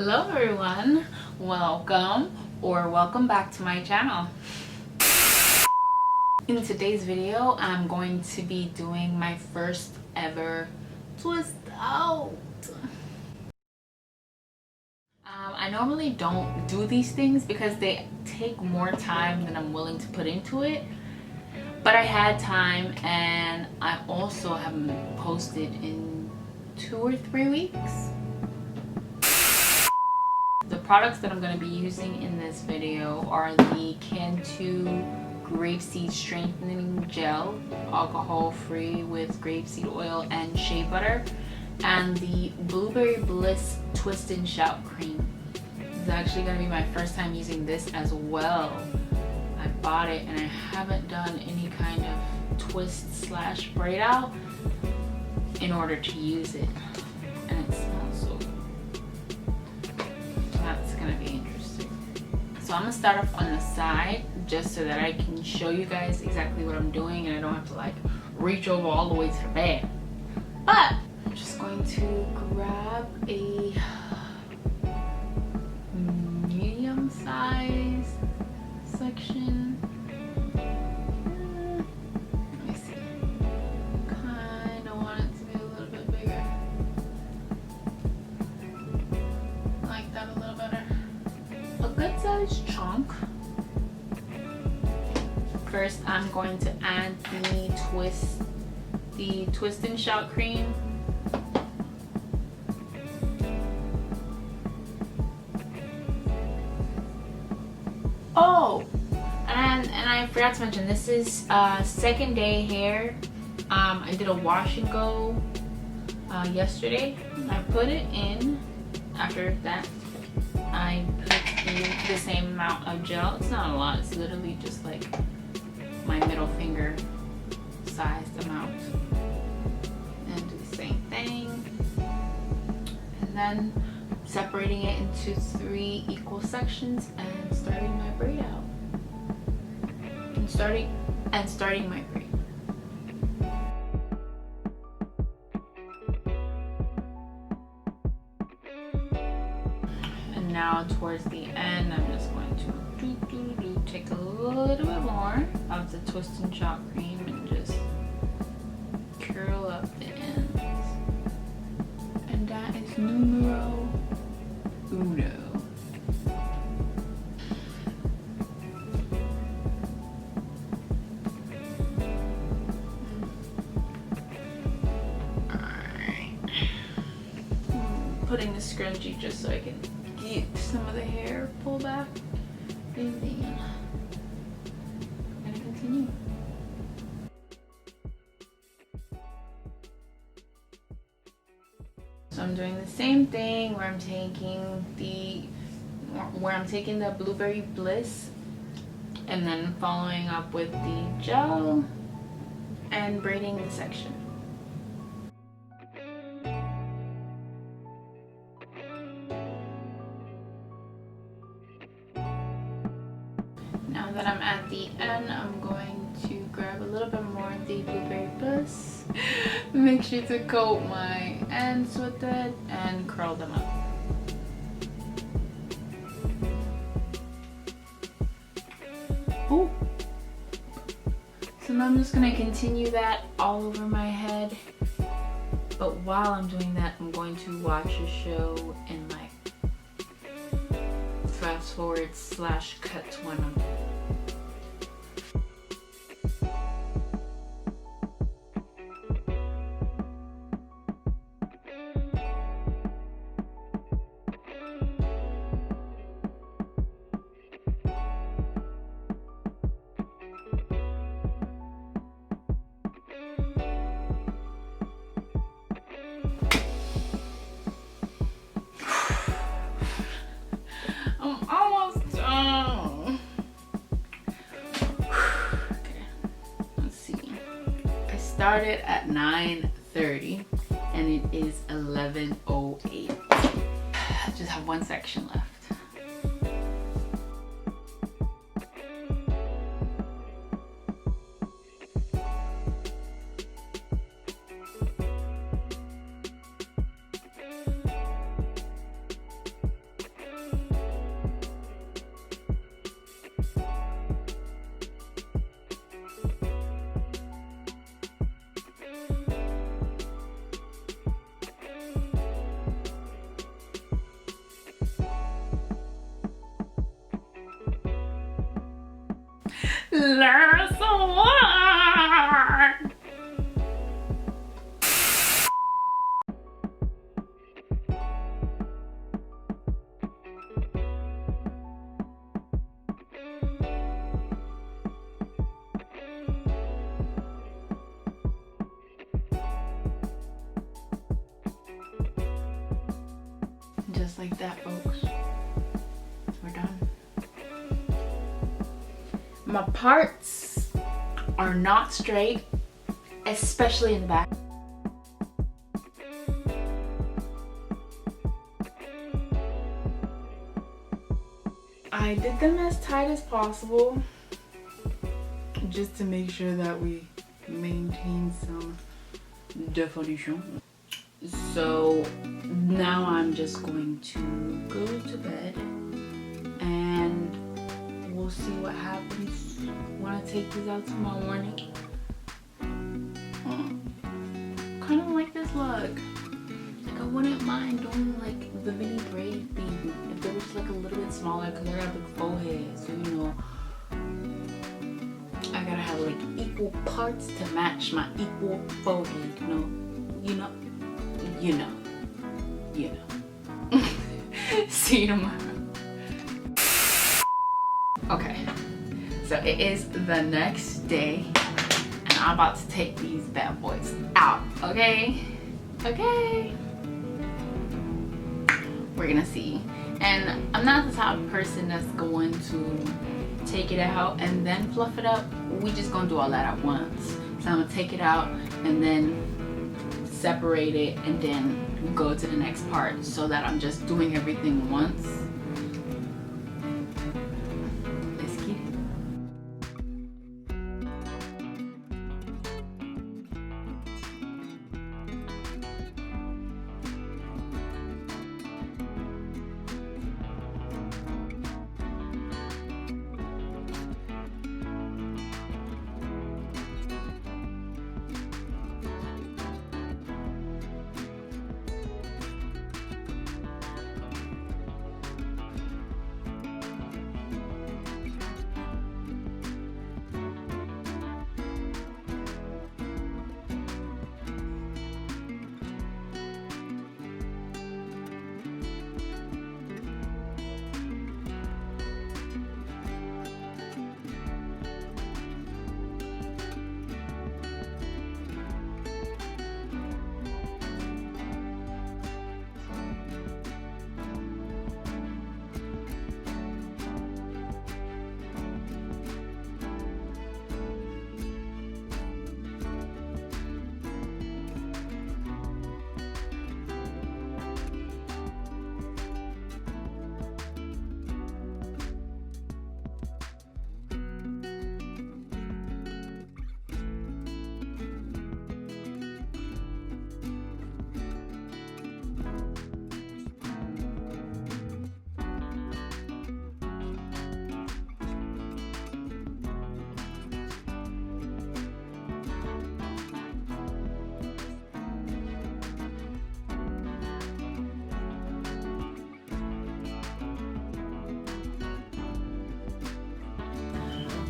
Hello everyone, welcome back to my channel. In today's video, I'm going to be doing my first ever twist out. I normally don't do these things because they take more time than I'm willing to put into it, but I had time and I also haven't posted in 2 or 3 weeks. The products that I'm going to be using in this video are the Cantu Grapeseed Strengthening Gel, alcohol-free with grapeseed oil and shea butter, and the Blueberry Bliss Twist and Shout Cream. This is actually going to be my first time using this as well. I bought it and I haven't done any kind of twist / braid out in order to use it, and it smells so good. That's gonna be interesting. So I'm gonna start off on the side just so that I can show you guys exactly what I'm doing and I don't have to like reach over all the way to the bag. But I'm just going to grab a medium size section. Let me see. Kinda want it to be a little bit bigger. Like that a little better. A good sized chunk. First, I'm going to add the twist and shout cream. Oh, and I forgot to mention, this is second day hair. I did a wash and go yesterday. I put it in. After that, I put the same amount of gel. It's not a lot, it's literally just like my middle finger sized amount. And do the same thing. And then separating it into 3 equal sections and starting my braid out. And starting my braid. Now towards the end, I'm just going to take a little bit more of the twist and shout cream and just curl up the ends. And that is numero uno. Alright. Putting the scrunchie just so I can get some of the hair pulled back, and then I'm gonna continue. So I'm doing the same thing where I'm taking the Blueberry Bliss and then following up with the gel and braiding the section. Now that I'm at the end, I'm going to grab a little bit more of the Blueberry Bliss. Make sure to coat my ends with it and curl them up. Ooh. So now I'm just going to continue that all over my head. But while I'm doing that, I'm going to watch a show and like fast forward / cut when I'm almost done. Okay, let's see. I started at 9:30 and it is 11:08. I just have one section left. Learn some word. Just like that, folks. We're done. My parts are not straight, especially in the back. I did them as tight as possible, just to make sure that we maintain some definition. So now I'm just going to go to bed and we'll see what happens when I take these out tomorrow morning. Kind of like this look. Like I wouldn't mind doing like the mini braid thing if they were just like a little bit smaller, because I got a big forehead, so you know I gotta have like equal parts to match my equal forehead. You know. See you tomorrow. Okay, so it is the next day and I'm about to take these bad boys out. Okay, we're gonna see. And I'm not the type of person that's going to take it out and then fluff it up. We just gonna do all that at once. So I'm gonna take it out and then separate it and then go to the next part, so that I'm just doing everything once. Let's get it.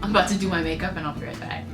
I'm about to do my makeup and I'll be right back.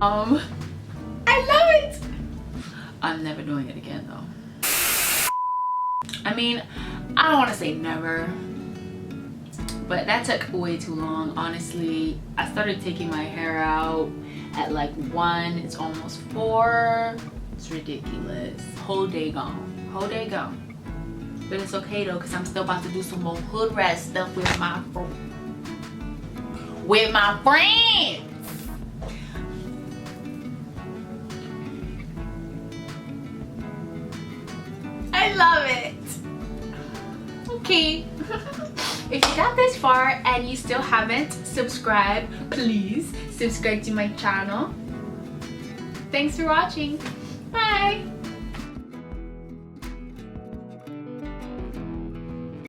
I love it. I'm never doing it again though. I mean, I don't want to say never, but that took way too long. Honestly, I started taking my hair out at like 1. It's almost 4. It's ridiculous. Whole day gone. Whole day gone. But it's okay though, because I'm still about to do some more hood rat stuff with my friends. I love it. Okay. if you got this far and you still haven't subscribed, please subscribe to my channel. Thanks for watching. Bye.